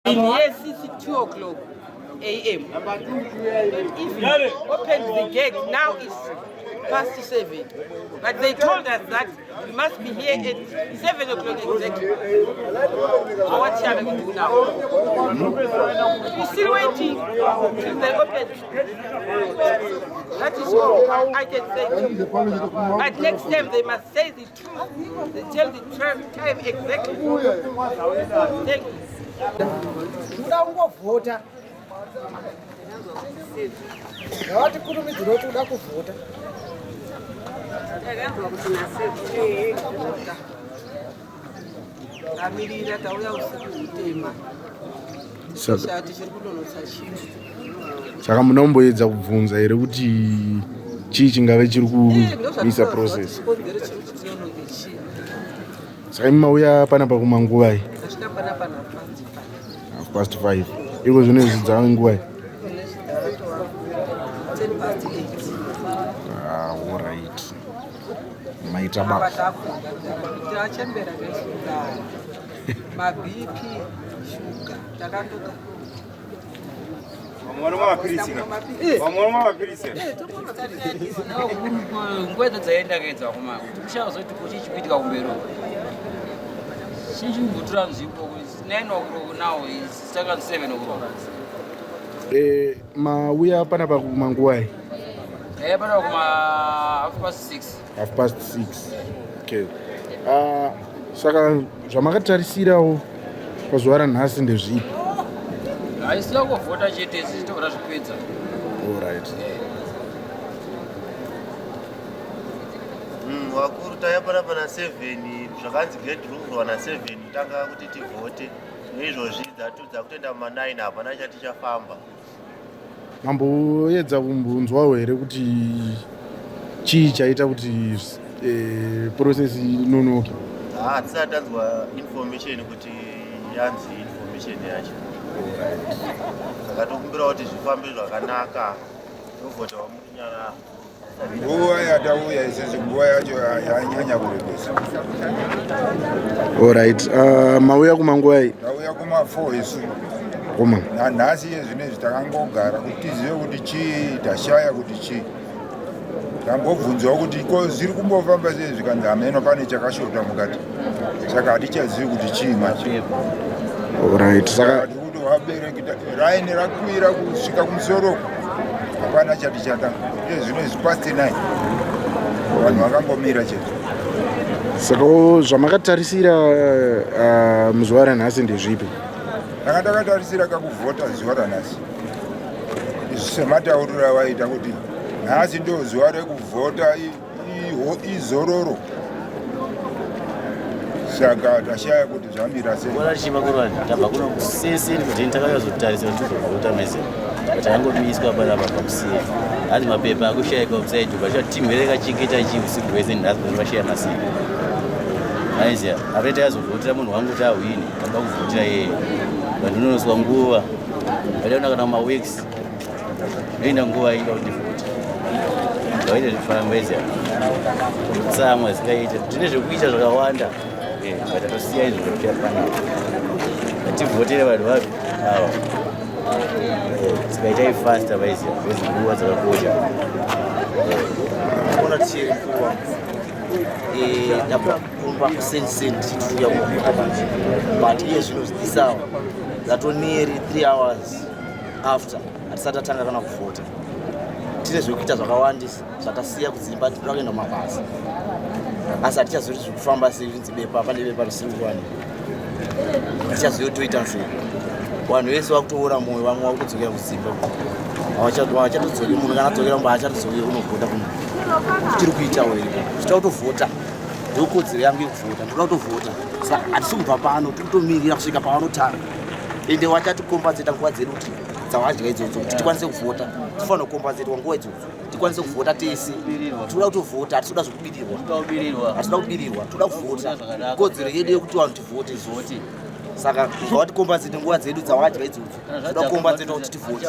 Yes, it's 2 o'clock a.m. If you open the gate, now it's past 7. But they told us that we must be here at 7 o'clock exactly. So what shall we do now? We're still waiting till they open. That is all I can say to you. But next time they must say the truth. They tell the time exactly. Thank you. Vota. Ngawati kurumidzira kuti uda kuvhota. Ndakanzwa kuti nasevota. Amirira tauya usiku kutema. Saka tiri kudonotsa chinhu. Saka munomboedza kubvunza here kuti chii chingave chiri kumisa process. Saka mauya panapa kumanguvai. 5:30. Iko zvino zvidzava nguvai. 8:10. All right. Maita baba. Tachembera neshuga. Ma-BP, shuga. Takandoka. Vamwana mapirisi. Ngwedza dzaenda kaedza kuma. Uchazoti kuti chipitika kumbero. Chinchimbotura nzvimbo 9 o'clock now is 7 o'clock. Mauya panapa kumanguvai. Panapa kuma 6:30. 6:30. Okay. Saka zvamakatarisirawo pazuva ranhasi ndezvipi? Haisina kuvhota chete, isi tobva zvipedza. All right. Wakuru taya panapa na 7 zvakanzi gate rule na 7 tanga kuti tivhote. Izvozvi dzatudza kutoenda kuma9 hapana chati chafamba. Mamboedza kumbunzwawo here kuti chii chaita kuti process inonoke? Hatisati tanzwa information kuti yanzi information yacho. Saka tokumbira kuti zvifambe zvakanaka tovhota wamunyara. Nguva yatauya isisi nguva yacho yanyanya kurebesa. All right. Mauya kumanguvai? Tauya kuma4 isu. Koma. Nanhasi zvinezvi takangogara kuti tizive kuti chii, tashaya kuti chii. Tambobvunzawo kuti ko zviri kumbofamba sei zvikanzi hameno pane chakashota mukati. Saka hatichazivi kuti chii macho. All right. Saka kuti waberekita raini rakwira kusvika kumusoro. Hapana chati chata. Zvinezvi past 9. Vanhu vakangomira chete. Saka zvamakatarisira muzuva ranhasi ndezvipi? Takatarisira kakuvhota zuva ranhasi. Sematauriro avaita kuti nhasi ndo zuva rekuvhota izororo. Saka tashaya kuti zvamira sei. Bora chimakurwa tabva kuno kuseseni kuti takazotariisa kuti tizovhota mese. Kuti yangomiswa panapa pamusiri. Hadi mapepa akushayika upside down. Timhereka chingeta chiusiku hwese nhasi vashaya masiku. Aiziya, apeta yazovhotera munhu wangu kuti ahwini, tamba kuvhotera yeye. Vandonoswa nguva. Vadaona kana maweeks. Ndoenda nguva inga kuti vhota. Vaita zvifanana aiziya. Tsamwa zikaita. Tine zvekuita zvakawanda. Vatatosiya izvo zvekuita panapa. Tivhotere vanhu vapi? Ava. Tikaitai faster vaiziya. Vezi nguva dzakakosha. Ona tichiri kuwa. Ndapomba kusend chituya kuvhota manje. But iye zvino zvisawa. Zatoneri 3 hours after hatisati tatanga kana kuvhota. Tine zvekuita zvakawandisa zvatasiya kudzimba tikaenda mabasa. Asi hatichazivi zviri kufamba sei zvinzi bepa pane bepa risingwani. Hatichazivi toita sei. Vanhu vese vakutoora mwoyo vamwe vakutodzokera kudzimba. Havachatodzoki munhu kana adzokera mba achatodzoki unovhota kuno. Tiri kuitawo here. Tinoda kutovhota. Ndokodzero yangu yekuvhota. Ndoda kutovhota. Saka hatisi kubva pano tiri kutomirira kusvika pavanotanga. Ende wachatikombatseta nguva dzedu kuti dzawadya idzodzo kuti tikwanise kuvhota. Tifanira kukombatsetwa nguva idzodzo. Tikwanise kuvhota tese. Tinoda kutovhota, hatisi kuda zvokubirirwa. Hatisi kubirirwa, toda kuvhota. Kodzero yedu yekuti vanhu tivhote. Saka ngawatikombatsete nguva dzedu dzawadya idzodzo. Toda kukombatsetwa kuti tivhote.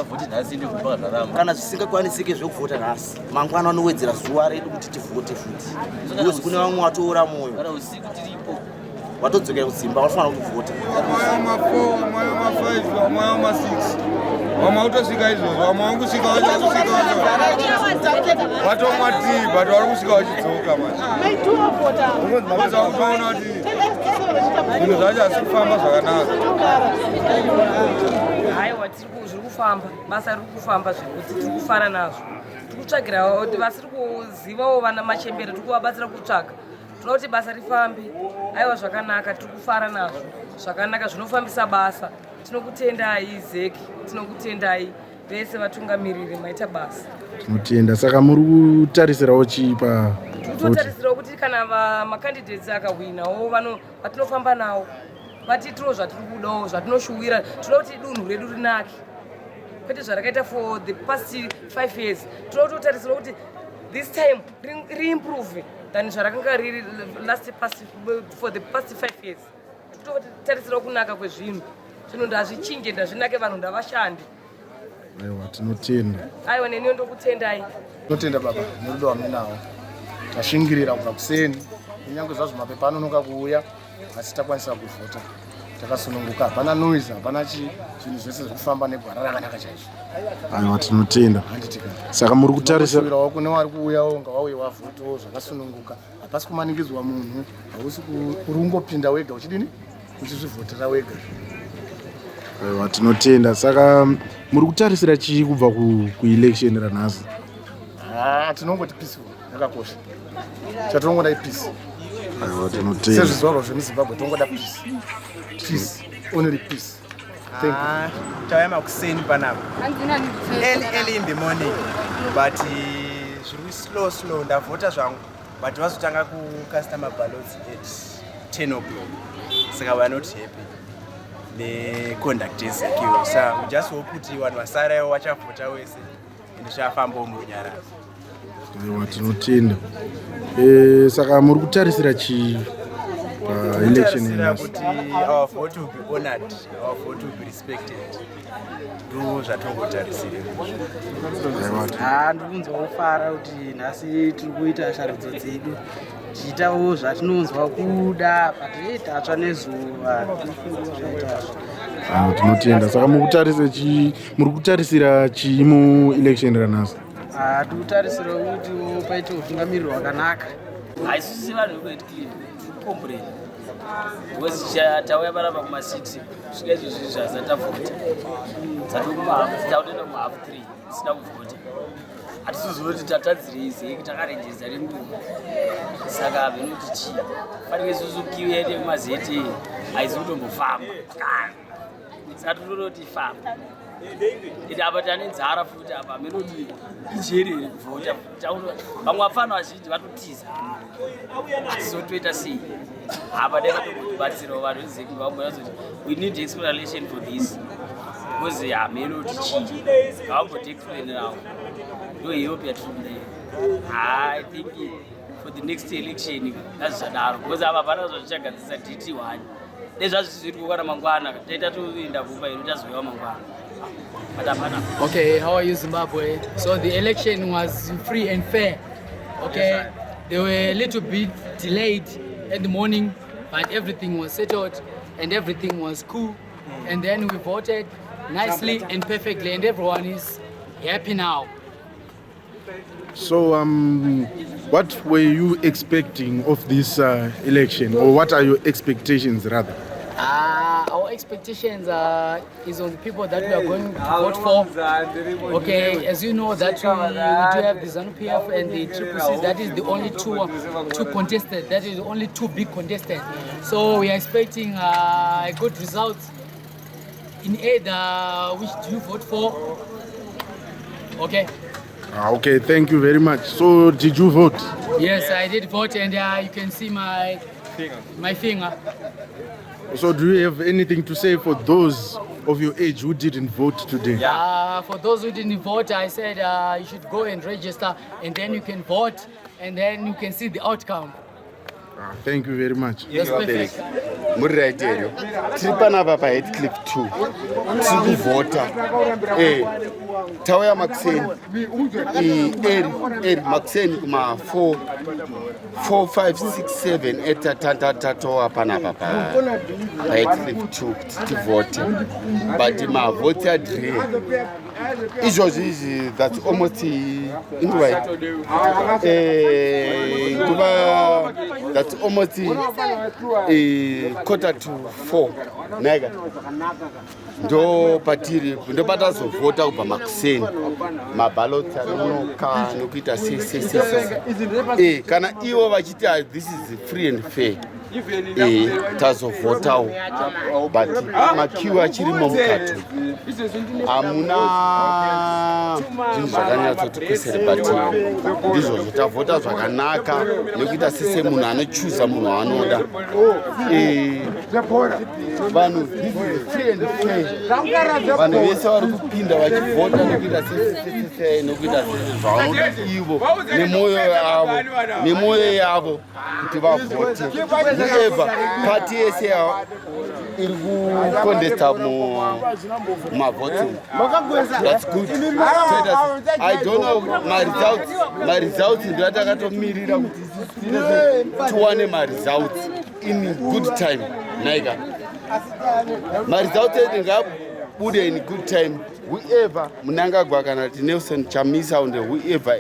Kana zvisingakwanisike zvekuvhota nhasi, mangwana anowedzera zuva redu kuti tivhote futi. Because kune vamwe vatoora mwoyo. Watodzokera kudzimba, watofanira kuvhota. Ma4, ma5 izvo vamwe ama6 vamwe autosvika izvozvo vamwe vari kusvika vatomwa tii but vari kusvika vachidzoka manje kutoona kuti zvinhu zvacho hasi kufamba zvakanaka. Haiwa zviri kufamba basa riri kufamba zvekuti tiri kufara nazvo tiri kutsvagira kuti vasiri kuzivawo vana machembere tiri kuvabatsira kutsvaga tinoda kuti basa rifambe. Haiwa zvakanaka tiri kufara nazvo zvakanaka zvinofambisa basa. Tinokutendai Zeki, tinokutendai vese vatungamiriri maita basa. Tinotenda. Saka muri kutarisirawo chii pa totarisirawo kuti kana makandidates akahwinawo vatinofamba nawo vatitiro zvatiri kudawo zvatinoshuwira tinoda kuti dunhu redu rinake kwete zvarakaita for the past 5 years. Tinoda kutotarisira kuti this time reimprove than zvarakanga riri for the past 5 years. Totarisira kunaka kwezvinhu zvinhu ndazvichinje ndazvinake vanhu ndavashande. Aiwa tinotenda. Aiwa neniyo ndokutendai. Tinotenda baba nerudo wamunawo tashingirira kubva kuseni kunyange zvazvo mapepa anonoka kuuya asi takwanisa kuvhota takasununguka hapana noise hapana zvinhu zvese zviri kufamba negwara rakanaka chaizvo. Aiwa tinotenda. Saka muri kutarisirawo kune vari kuuyawo nga wauye wavhoto zvakasununguka hapasi kumanikidzwa munhu hausi kurungopinda wega uchidini uchizvivhotera wega. Aiwa tinotenda. Saka muri kutarisira chii kubva kuelection ranhasi? Tinongoti peaceful yakakosha chatongoda peace. Aiwa tinotenda. Sezvizvarwa zvemuzimbabwe tongoda peace only peace. Thank you. Tawema kuseni panapa early in the morning but zviri slow ndavhota zvangu but vazotanga customer ballots at 10 o'clock saka we are not happy neconduct yezekiwe so we just hope kuti vanhu vasarayo vachavhota wese ende zvafambawo murunyararo. Aiwa tinotenda. Saka muri kutarisira chii election yanhasi? Kuti our vote will be honored, our vote will be respected. Do zvatongotarisira. Ndikunzwa kufara kuti nhasi tiri kuita sharudzo dzedu tichitawo zvatinonzwa kuda but tatsva nezuva. Tinotenda. Saka muri kutarisira chii muelection ranhasi? Tiri kutarisira kuti paite utungamiriro hwakanaka. Haisisi vanhu vekuti komplain because tauya parapa kuma6 kusvika izvozvi zvazatavhota dzatokumahafu kuma half 3 isina kuvhota hatisiziva kuti tatadzirei Zeki takarenjeza renguva saka venoti chii fanike isusu kiu yedu yekumazeti haisi kutombofamba saka tinoda kuti ifamba iti apa tane nzara futi apa amenoti icherere kuvhota vamwe vafana vazhinji vatotiza hatizotoita sei apa dekatobatsirawo vanhu vezeki vamwe vazoti we need explanation for this because amenoti chii vamboti explainerawo ndo iyopi yatiri kudayo. I think for the next election ngazvichadaro because apa hapana zvazvichagadzisa DT1 nezvazvisi zviri kukwana mangwana taita toenda kupa ino tazoiwa mangwana. Okay, how are you, Zimbabwe? So the election was free and fair. Okay, yes, they were a little bit delayed in the morning, but everything was settled and everything was cool. And then we voted nicely and perfectly, and everyone is happy now. So, what were you expecting of this election, or what are your expectations rather? Our expectations is on the people that we are going to vote for. Okay, as you know that we do have the ZANU-PF and the CCC. That is the only two contested. That is the only two big contested. So we are expecting a good result in either which do you vote for. Okay. Okay, thank you very much. So did you vote? Yes, I did vote, and you can see my finger. So do you have anything to say for those of your age who didn't vote today? For those who didn't vote, I said you should go and register, and then you can vote, and then you can see the outcome. Thank you very much. That's perfect. Muri right here. Tiri panapa pa Hatcliffe 2. Tiri kuvhota. Tauya makuseni. Eri makuseni kuma 4 5 6 7 tatoa panapa pa Hatcliffe 2 tivhote. But mavhoti adre. Izvozvi that's almost that's almost quarter to 4 nega ndo patiri ndo patazovhota kubva makuseni mabaloti anonoka nokuita kana ivo vachiti this is free and fair tazovhotawo but makiu achirimo mukati hamuna zvinhu zvakanyatsoti kwesere but ndizvozvo tavhota zvakanaka nekuita sese munhu anochuza munhu waanoda vanhu free and fair vanhu vese vari kupinda vachivhota nekuita sese nokuita sese zvavanoda ivo nemwoyo yavo kuti vavhote whoever party yese iri kucontesta mumavhoting. That's good. I don't know my results ndoatakatomira kuti tiwane results in good time. Naiga results ndingabude in good time. Whoever Mnangagwa kana Nelson Chamisa and whoever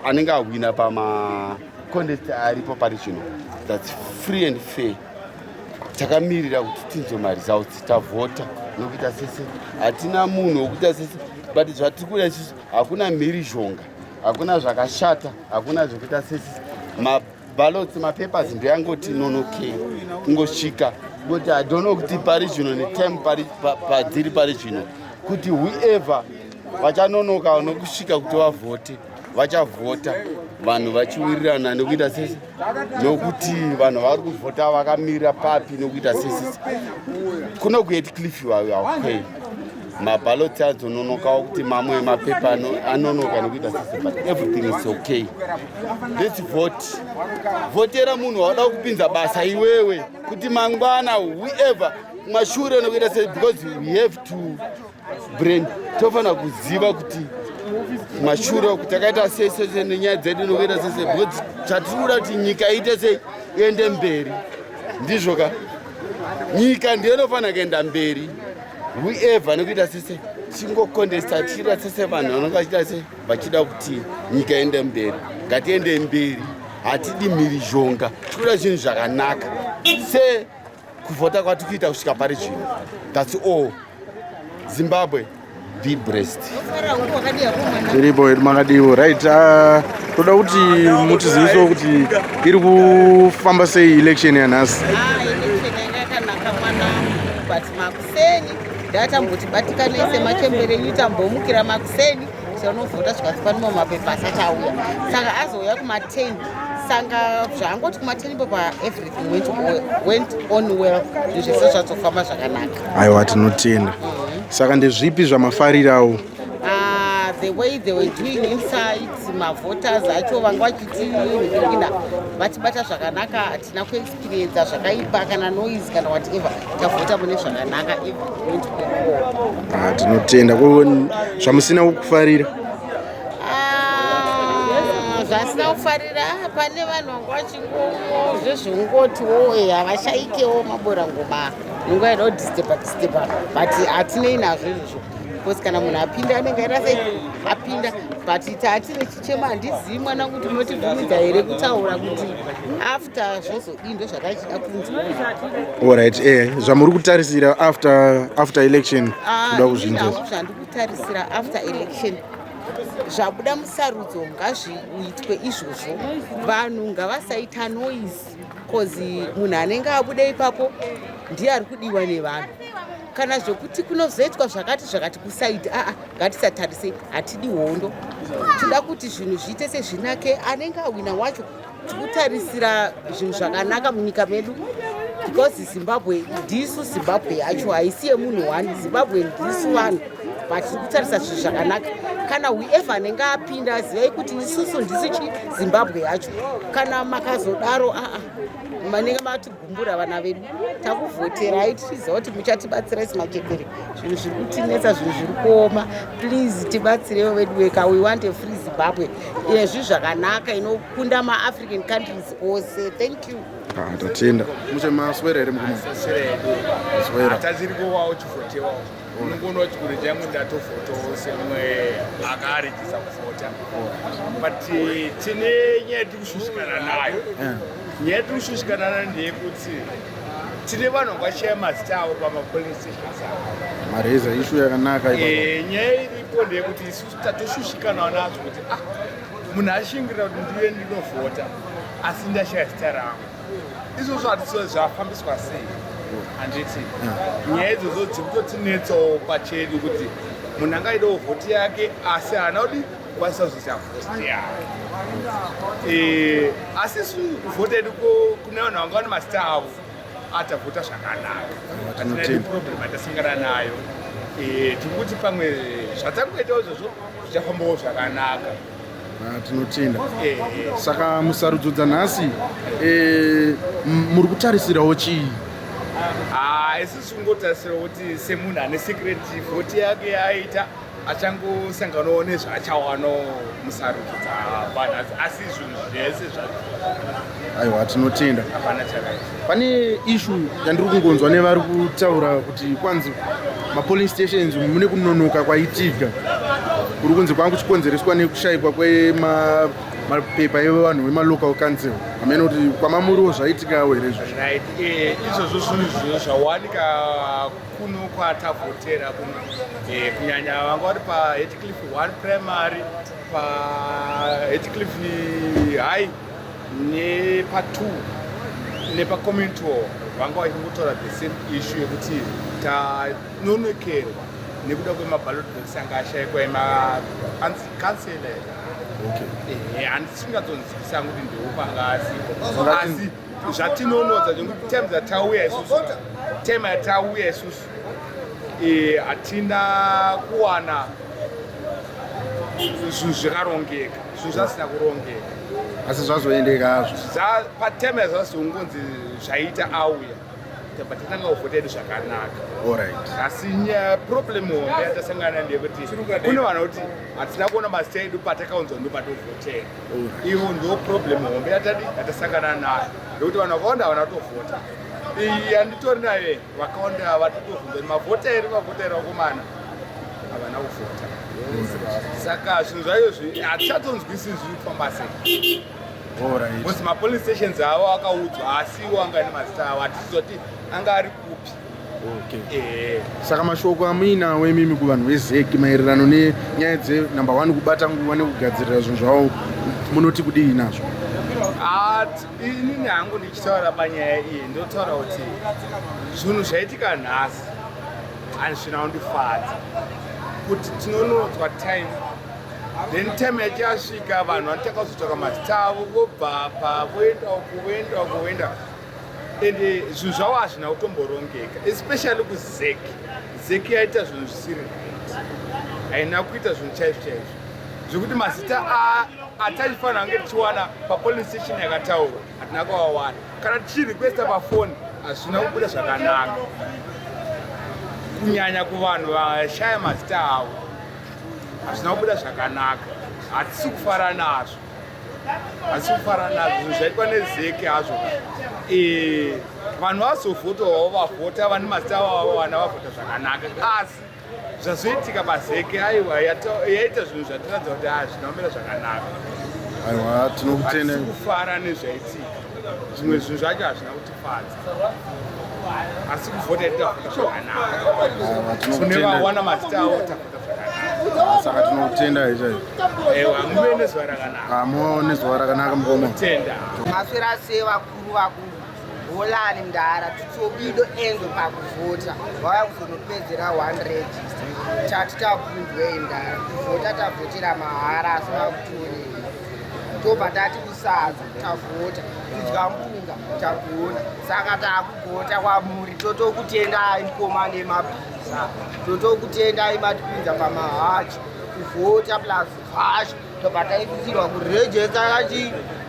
anenge awina pama contest aripo parishino. That's free and fair. Takamirira kuti tinzwe results tavhota nokuita sese hatina munhu wokuita sese but zvatiri kuda isusu hakuna mhirizhonga hakuna zvakashata hakuna zvokuita sese maballots mapapers ndoyangoti nonokei kungosvika but I don't know kuti pari zvino netime padziri pari zvino kuti whoever vachanonoka nokusvika kuti vavhote vachavhota vanhu vachiwirirana nokuita sese nokuti vanhu vari kuvhota vakamirira papi nokuita sese kuno kuHatcliffe wakwei mabaloti azononokawo kuti mamwe mapepa anonoka nokuita sese but everything is okay. Let's vote. Votera munhu wauda kupinza basa iwewe kuti mangwana whoever mashure nokuita sese because we have to brain tofana kuziva kuti mashure kuti akaita sese nenyaya dzedu nokuita sese because chatinoda kuti nyika iite sei iende mberi ndizvo ka nyika ndiyo inofana kuenda mberi whoever nokuita sese chingocontesta tichida sese vanhu vanonga vachida sei vachida kuti nyika iende mberi ngatiende mberi hatidi mhirizhonga tikuda zvinhu zvakanaka se kuvhota kwati kuita kusvika pari zvino. That's all. Zimbabwe be blessed. Iripo makadiwo right. Toda kuti mutizivisewo kuti iri kufamba sei election yanhasi. Election yakanaka mwana but makuseni ndatamboti batikane semachemberenyu tambomukira makuseni sonovhota zvikafanima mapepa asati auya saka azouya kuma10 saka zvangoti kuma10 popa everything went on well zvese zvatofamba zvakanaka. Aiwa tinotenda. Saka ndezvipi zvamafarirawo? The way they were doing inside mavoters acho vanga vachiti vatibata zvakanaka hatina kuexperienza zvakaipa kana noise kana whatever tavhota mune zvakanaka tinotenda. Zvamusina kufarira? Zvasina kufarira pane vanhu vanga vachingomo zvezvongotiwo havashaikewo mabora ngoma nunga yaida kudhistepa but hatinei nazvo izvozvo because kana munhu apinda anenge aita sei apinda but tatine chichema handizivi mwana kuti munotibvumidza here kutaura kuti after zvozodindo zvakachida kunzwa. Alright, zvamuri kutarisira after election kuda kuzvinzwa? Zvandiri kutarisira after election zvabuda musarudzo ngazviitwe izvozvo vanhu ngavasaita noise because munhu anenge abuda ipapo ndiye ari kudiwa nevanhu kana zvokuti kunozoitwa zvakati kusaidi ngatisatarise hatidi hondo tida kuti zvinhu zviite sezvinake anenge awina wacho tikutarisira zvinhu zvakanaka munyika medu because Zimbabwe ndisu Zimbabwe yacho haisi yemunhu wani Zimbabwe ndisu vanhu but tiri kutarisa zvinhu zvakanaka. Kana whoever anenge apinda azivai kuti isusu ndisi Zimbabwe yacho. Kana makazodaro manenge matigumbura vana vedu takuvhoterai tichiziva kuti muchatibatsirai semachembere. Zvinhu zviri kutinetsa, zvinhu zviri kuoma. Please tibatsirewo vedu weka. We want a free Zimbabwe. Zvinhu zvakanaka inokunda maAfrican countries ose. Thank you. Tatenda muchemaswera here mukumaswera hataziri kuvawo chifotewa unongona kuti kuri jangu ndatofotowo semwe akaarigisa kufota but tine nyaya yatiri kushushikana nayo. Nyaya yatiri kushushikana nayo ndeyekuti tine vanhu vangashaya mazita avo pamapolice stations avo. Mareza ishu yakanaka. Nyaya iripo ndeyekuti isusu tatoshushikanawo nazvo kuti munhu ashingirira kuti ndive ndinovhota asi ndashaya zita rangu. Izvozvo hatisiwo zvafambiswa sei handiti. Nyaya idzodzo dziri kutotinetsawo pachedu kuti munhu angaidawo vhoti yake asi haana kuti kukwanisa kuzoita vhoti yake. Asi isu kuvhota yedu kune vanhu vanga vane mazita avo atavhota zvakanaka. Hatina problem atasangana nayo. Tiri kuti pamwe zvatangoitawo izvozvo zvichafambawo zvakanaka. Tinotenda. Saka musarudzo dzanhasi muri kutarisirawo chii? Isusu kungotarisira kuti semunhu ane secret vhoti yake yaita achangosanganawo nezvaachawanawo musarudzo dzavanhasi asi zvinhu zvese aiwa tinotenda. Pane ishu yandiri kungonzwa nevari kutaura kuti kwanzi mapolice stations mune kunonoka kwaitika kuri kunzi kwanga kuchikonzereswa nekushayikwa kwemapepa evanhu vemalocal council. Amene kuti kwamamuriwo zvaitika here izvozvo? Izvozvo zvinhu zvawanika kuno kwatavhotera kuno kunyanya vanga vari paHatcliffe 1 primary, paHatcliffe high nepa2 nepacommunity hall vanga vachingotaura the same issue yekuti tanonokerwa nekuda kwemaballot box anga ashayikwa emakanseleri. Handisingatonzwisisa kuti ndeupanga asi zvatinonodza nekuti time yatauya isusu hatina kuwana zvinhu zvakarongeka, zvinhu zvasina kurongeka. Asi zvazoendeka hazvo patime yazvazongonzi zvaita auya tabatanga kuvhota yedu zvakanaka. Asi problem hombe yatasangana ndeyekuti kune vanhu kuti hatina kuona mazita edu patakaunzwa ndopatovhotera. Ivo ndo problem hombe yatasangana nayo ndokuti vanhu vakawanda havana kutovhota. Iyi handitori nayo vakawanda vatotovhunza mavhota eri vakomana havana kuvhota. Saka zvinhu zvaizvi hatichatonzwisi zviri kufamba sei. Because mapolice stations avo akaudzwa asi iwo anga ane mazita avo hatizoti anga ari kupi. Saka mashoko amuinawo imimi kuvanhu vezeki maererano nenyaya dzenumber 1 kubata nguva nekugadzirira zvinhu zvavo munoti kudii nazvo? Inini hangu ndichitaura panyaya iyi ndotaura kuti zvinhu zvaitika nhasi handizvina kundifadza kuti tinonodzwa time then time yachasvika vanhu vanotanga kuzotsvaka mazita avo vobvapa voenda ende zvinhu zvavo hazvina kutomborongeka especially kuzeki yaita zvinhu zvisiri haina kuita zvinhu chaizvo zvekuti mazita atachifanira kunge tichiwana papolice station yakataurwa hatina kuwawana. Kana tichirequesta pafoni hazvina kubuda zvakanaka kunyanya kuvanhu vashaya mazita avo hazvina kubuda zvakanaka. Hatisi kufara nazvo zvinhu zvaitwa nezeki hazvo. Vanhu vazovhotawo vavhota vane mazita avo vana vavhota zvakanaka asi zvazoitika pazeki aiwa yaita zvinhu zvatiratidza kuti zvinomira zvakanaka. Aiwa tinokutenda. Hatisi kufara nezvaitika, zvimwe zvinhu zvacho hazvina kutifadza asi kuvhota tavhota zvakanaka. Kune vawana mazita avo tavhota zvakanaka. Saka tinokutenda izvo. Muve nezuva rakanaka. Muve nezuva rakanaka mukoma. Tenda. Maswera sei vakuru Holani mndara tutsobido enzo pakuvhota vauya kuzonopedzera 1 register tati tabvunzwe mndara kuvhota tavhotera mahara asina kutionei tobva tati sadza tavhota, kudya mpunga tagona. Saka takugota kwamuri, totokutendai mukoma nemabhiza, totokutendai matipinza pamahachi kuvhota plus hash, tobva taikutirwa kurejesta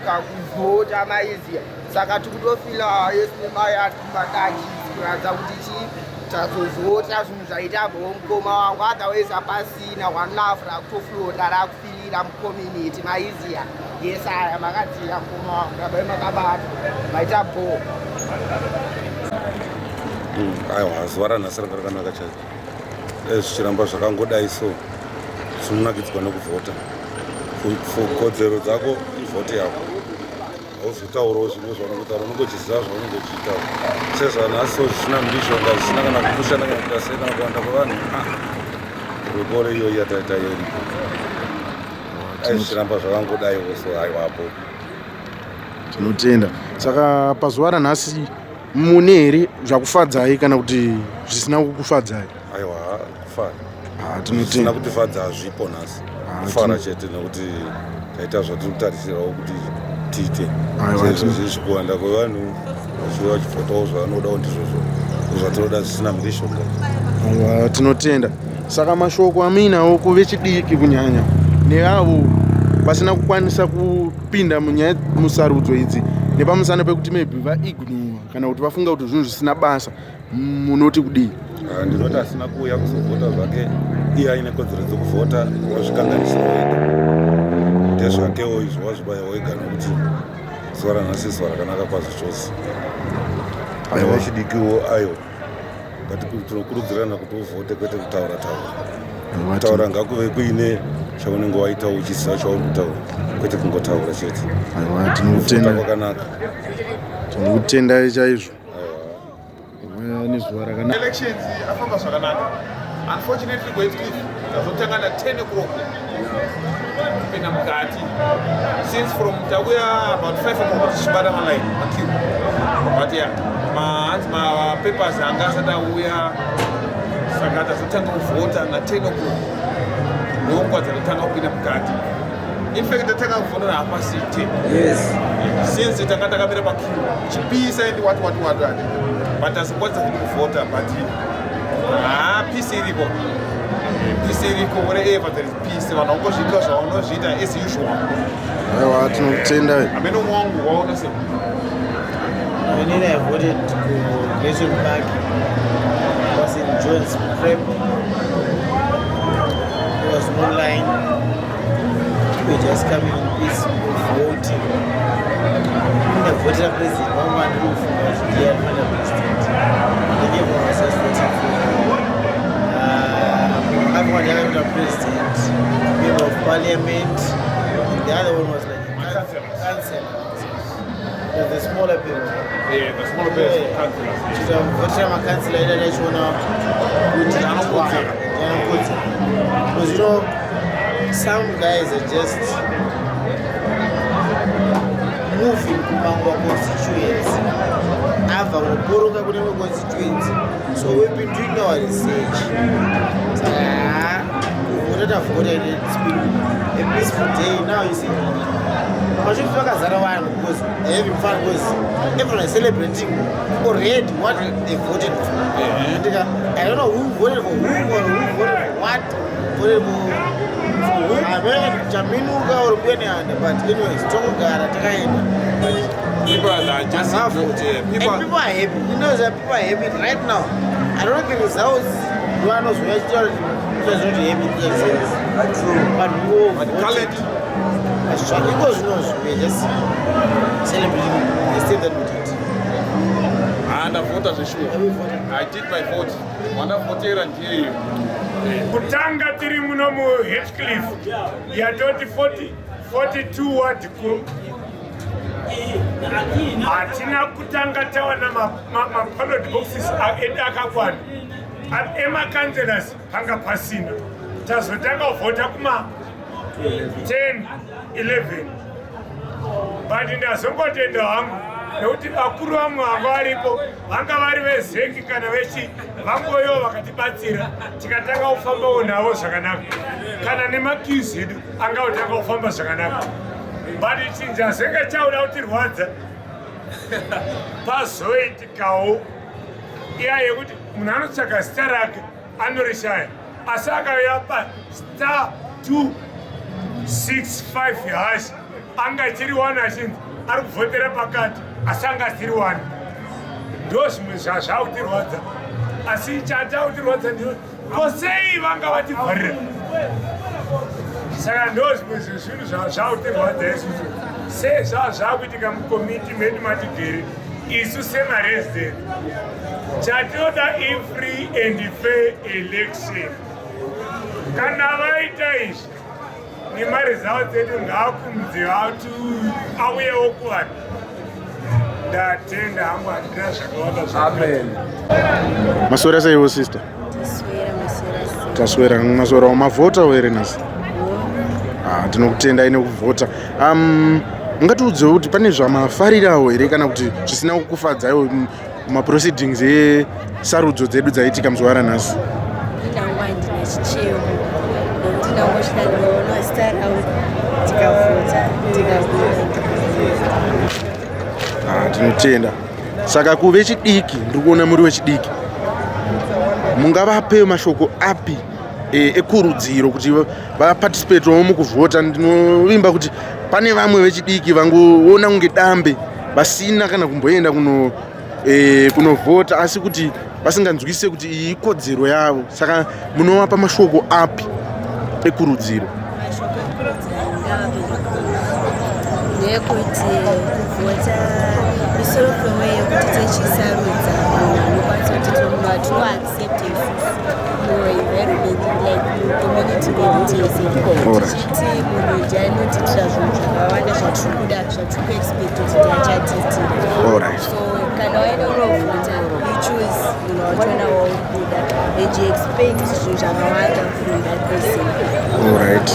kakuvhota maiziya. Saka tikutofila yesu nemai atimadachisi kuratidza kuti chii tazovhota zvinhu zvaita mukoma wangu, otherwise hapasina one love rakutoflota rakufirira mucommunity maiziya. Yes, aya makadziya mukoma wangu, rabai makabata maita bho. Aiwa, zuva ranhasi ranga rakanaka chaizvo. Zvichiramba zvakangodai so zvinonakidzwa nekuvhota. Kodzero dzako ivhote yako. Hauzotaurawo zvimwe zvaunongotaura, unongochiziva zvaunenge uchiitawo. Sezvanhasi zvisina mhizhonga, zvisina kana kupushana kana kuita sei kana kuwanda kwevanhu. Rukore iyoyi yataita iripo. Zvichiramba zvakangodaiwo so aiwapo. Tinotenda. Saka pazuva ranhasi mune here zvakufadzai kana kuti zvisina kukufadzai? Aiwa, kufara. Tinotenda. Zvisina kutifadza hazvipo nhasi. Kufara chete nekuti taita zvatiri kutarisirawo kuti tiite. Sezvo kuwanda kwevanhu vachiuya vachivhotawo zvavanodawo ndizvozvo zvatinoda zvisina mhirishonga. Aiwa, tinotenda. Saka mashoko amuinawo kuvechidiki kunyanya neavo vasina kukwanisa kupinda munyaya musarudzo idzi nepamusana pekuti maybe vaignora kana kuti vafunga kuti zvinhu zvisina basa, munoti kudii? Ndinoti asina kuuya kuzovhota zvake iye aine kodzero dzokuvhota, wazvikanganisira wega ndezvakewo izvo wazvibaya wega nokuti zuva ranhasi zuva rakanaka kwazvo chose. Aiwa chidikiwo ayo tinokurudzirana kuti uvhote kwete kutaura kutaura ngakuve kuine chaunenge waita uchiziva chauri kutaura kwete kungotaura chete. Aiwa, tinotenda kwakanaka. Tinotenda chaizvo. Nezuva rakanaka. Elections afamba zvakanaka. Unfortunately Hatcliffe tazotanga na 10 o'clock kupinda mukati. Since from tauya about 5 o'clock tichibata maline makiu. But yeah, ma papers anga asati auya, saka tazotanga kuvhota na 10 o'clock. Ndongwa dzatotanga kupinda mukati. In fact tatanga kuvhota na hapasi 10. Yes. Since tanga takamira pakiu chipisa and what but asingwadza kuvhota but peace iripo. Peace iripo, wherever there is peace, vanhu vangozviita zvavanozviita as usual. Aiwa, tinotenda. Hameno mwangu waona sei? When I voted to Nation Park, I was in Jones Prep. There was no line. We were just coming in peace, voting. When I voted president, one man rule for the president. The neighbor was just voting for everyone elected a president, member of parliament. The other one was like councillor. The smaller people. Yeah, the smaller people. Councillors. So, what time a councillor I don't know. Because you know, some guys are just moving kumangwa constituents. Ava ngoporoka kune constituents. So we've been doing our research. It's been a peaceful day. Now you see, I should focus on one because having fun because everyone is celebrating already what they voted for. I don't know who voted for who or who voted for what. Voted for who? I mean, Jaminuga or Benyanda, but anyways, Tongara, people are just voting. People are happy. You know that people are happy right now. I don't think the results. One was just not happy. But because we're just celebrating the state that we did. And I voted as sure. I did my vote. One of voted and here. Kutanga tiri muno mu Hatcliffe ya 42 ward ku atina kutanga tawana ma ballot boxes akakwana ema councillors hanga pasina tazotanga vota kuma 10 11 but ndazongotenda hangu nekuti vakuru vamwe vanga varipo vanga vari vezeki kana vechi vangoyo vakatibatsira tikatanga kufambawo navo zvakanaka kana nemakiuzi edu angaotanga kufamba zvakanaka but chinja senge chauda kutirwadza pazoitikawo iya yekuti munhu anotsvaga zita rake anorishaya asi akauya pastar 265 hash anga chiri 1 achinzi ari kuvhotera pakati asi anga asiri 1 ndo zvimwe zvazvautirwadza asi chatautirwadza ndio kosei vanga vativharira saka ndo zvimwe zvezvinhu zvautirwadza isusu sei zvazvakuitika mukomiti medu matigere isu semaresident chatoda ifree and fair election kana vaita izvi nemaresults edu ngaakumudze vatu auyewo kuvanhu ndatenda hangu handina zvakawanda zvaamen. Maswera saiwo sister? Taswera maswera wamavhota here nhasi? Tinokutenda ine kuvhota. Ungatiudzewo kuti pane zvamafarirawo here kana kuti zvisina kukufadzaiwo mumaproceedings esarudzo dzedu dzaitika musi waranhasi? Ndangwa ndina chicheo nokuti ndangosvika zita rangu tikavhota tinotenda. Saka kuve chidiki ndiri kuona muri wechidiki, mungavape mashoko api ekurudziro kuti vaparticipatewo mukuvhota? Ndinovimba kuti pane vamwe vechidiki vangoona kunge dambe vasina kana kumboenda kunovhota asi kuti vasinganzwise kuti iyi ikodzero yavo. Saka munovapa mashoko api ekurudziro? mashoko ekurudziro ndeyekuti kuvhota isoro pemwe yekuti techisarudza munhu anokwanisa kuti munhu atinoaccepta isusu muenvironment like mucommunity medu tese tichiti munhu ndianotitira zvinhu zvakawanda zvatiri kuda zvatiri kuexpect kuti tiachatiitira. So kana waenda unovhota you choose munhu wachona waurikuda and you expect zvinhu zvakawanda from that person. Alright.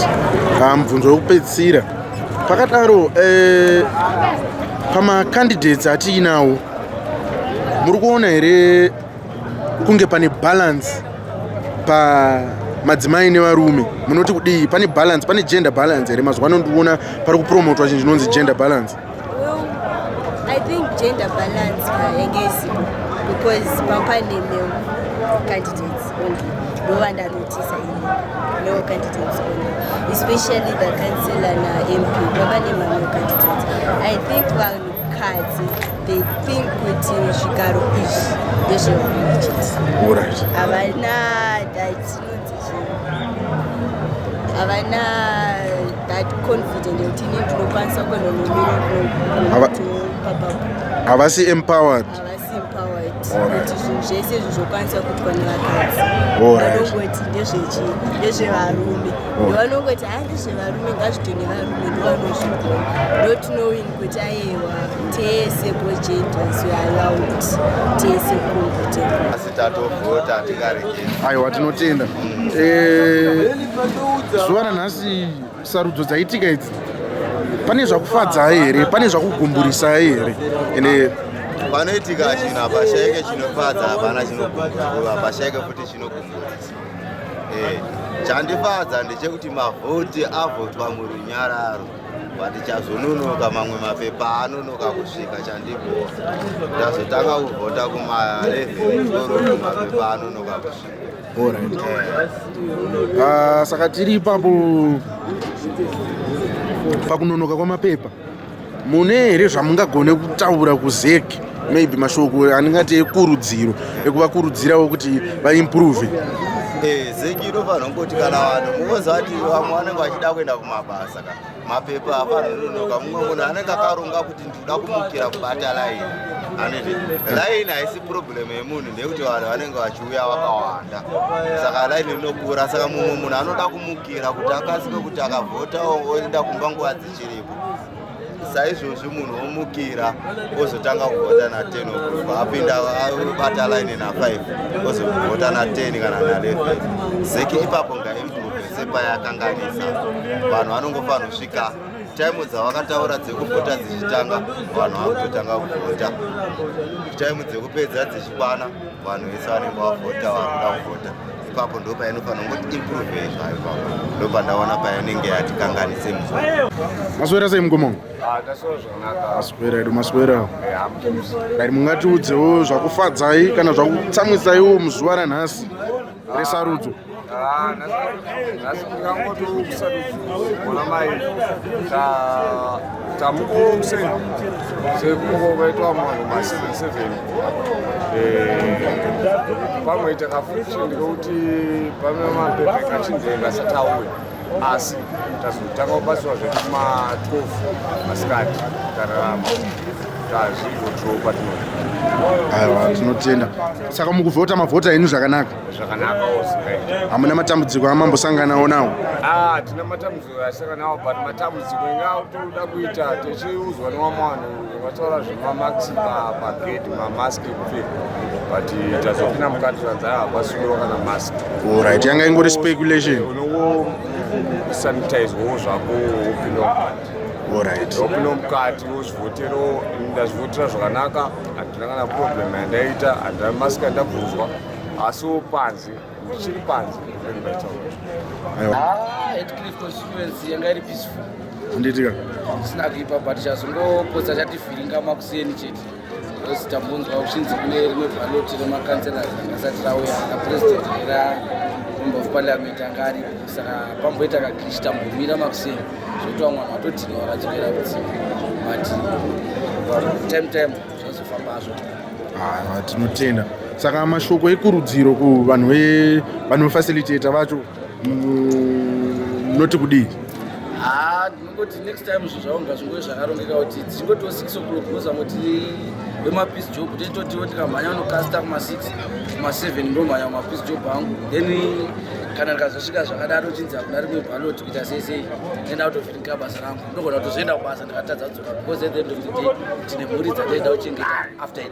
Mubvunzo wekupedzisira pakadaro pamacandidates atiinawo muri kuona here kunge pane balance pamadzimai nevarume? Munoti kudii? Pane balance, pane gender balance here mazuva ano? Ndikuona pari kupromotwa chinhu chinonzi gender balance. Well, I think gender balance haingesipo because papane male candidates only. Ndovanda notisa male candidates only, especially the councillor na MP vavane male candidates. I think vanhukadzi they think kuti zvigaro izvi ndezvevarume chete. Havana that confident yekuti ini ndinokwanisa kuenda nomiro havasi empowered. Kuti zvinhu zvese izvi zvokwanisa kuitwa nevakadzi vanongoti ndezvevarume vanongoti ndezvevarume ngazvito nevarume ndovanozvigona. Not knowing kuti aiwa tese bogenders we are allowed tese comfortable. Asi tatovhota tikareketa. Aiwa, tinotenda. Zuva ranhasi sarudzo dzaitika idzi pane zvakufadza here? Pane zvakugumburisa here? Ende panoitika chinhu hapashaike chinofadza, hapana chinogumburisa, hapashaike futi chinogumburisa. Chandifadza ndechekuti mavhoti avhotwa murunyararo, vatichazononoka mamwe mapepa anonoka kusvika. Chandibvova ndazotanga kuvhota kuma11 mapepa anonoka kusvika. Saka tiri ipapo pakunonoka kwamapepa, mune here zvamungagone kutaura kuzeki, maybe mashoko aningati ekurudziro ekuvakurudzirawo kuti vaimprove? Zeki inofanira kungoti kana vanhu muvoza kuti vamwe vanenge vachida kuenda kumabasa, mapepa afanonoka. Mumwe munhu anenge akaronga kuti ndinoda kumukira kubata laini, laini haisi problem yemunhu, ndekuti vanhu vanenge vachiuya vakawanda, saka laini inokura. Saka mumwe munhu anoda kumukira kuti akasike kuti akavhota oenda kumba nguva dzichiripo. Saizvozvi munhu omukira ozotanga kuvhota na10 o'clock, apinda abata laini na5 ozovhota na10 kana na11. Zeki ipapo ngaimprove sepayakanganisa. Vanhu vanongofanira kusvika time dzavakataura dzekuvhota dzichitanga, vanhu vakutotanga kuvhota. Time dzekupedza dzichikwana, vanhu vese vanenge vavhota, varikuda kuvhota. ipapo ndo painofanira kungoti improve zvayo ipapo ndo pandaona painenge yatikanganise muzwa. Maswera sei mugomo? Ndaswera zvakanaka. Maswera edu maswera. Right, mungatiudzewo zvakufadzai kana zvakutsamwisaiwo muzuva ranhasi resarudzo. Nhasi ndingangoti kusarudzo mwana mai tamukumuseni sekuko kwaitwa mwanhu ma77 pamwe takafushindika kuti pamwe mapepe kachindenga satauya asi tazotanga kupasiwa zvedu ma12 masikati tararama tazvigodropa aiwa tinotenda. Saka mukuvhota mavhota enyu zvakanaka hamuna matambudziko amambosanganawo nawo? Tina matambudziko asangana nawo but matambudziko ingatoda kuita tichiudzwa nevamwe vanhu vataura zvemamaxi pagedhi mamaski kupfeka but tazopinda mukati tanzaya hapasiwo kana mask. Alright, yanga ingori speculation. Unowo sanitizewo zvako upinda mukati. Alright. Upinda mukati wozvivhotero ndazvivhotera zvakanaka handina kana problem yandaita handina mask yandabvunzwa asiwo panze ndichiri panze Hatcliffe constituency yanga iri peaceful. Handitika Sina kuipa but chazongopodza chativhiringa makuseni chete. Because tambunzwa uchinzi kune rimwe bhaloti remakanselas asati rauya napresident era member of parliament anga aripo. Saka pamboita kakishi tambomira makuseni zvoita vamwe vanhu vatodhina vakadzokera kudzima but time zvazofamba zvo. Tinotenda. Saka mashoko ekurudziro kuvanhu vanofacilitata vacho munoti kudii? Ndinongoti next time zvo zvaunga zvingove zvakarongeka kuti dzichingotiwo 6 o'clock kozangoti vemapeace job toitotiwo tikamhanya unokasta kuma6 kuma7 ndomhanya kumapeace job angu then kana ndikazosvika zvakadaro chinzi hakuna rimwe bhaloti kuita sei enda kutofirika basa rangu ndogona kutozoenda kubasa ndikatadza kudzoka because at the end of the day tine mhuri dzataida kuchengeta after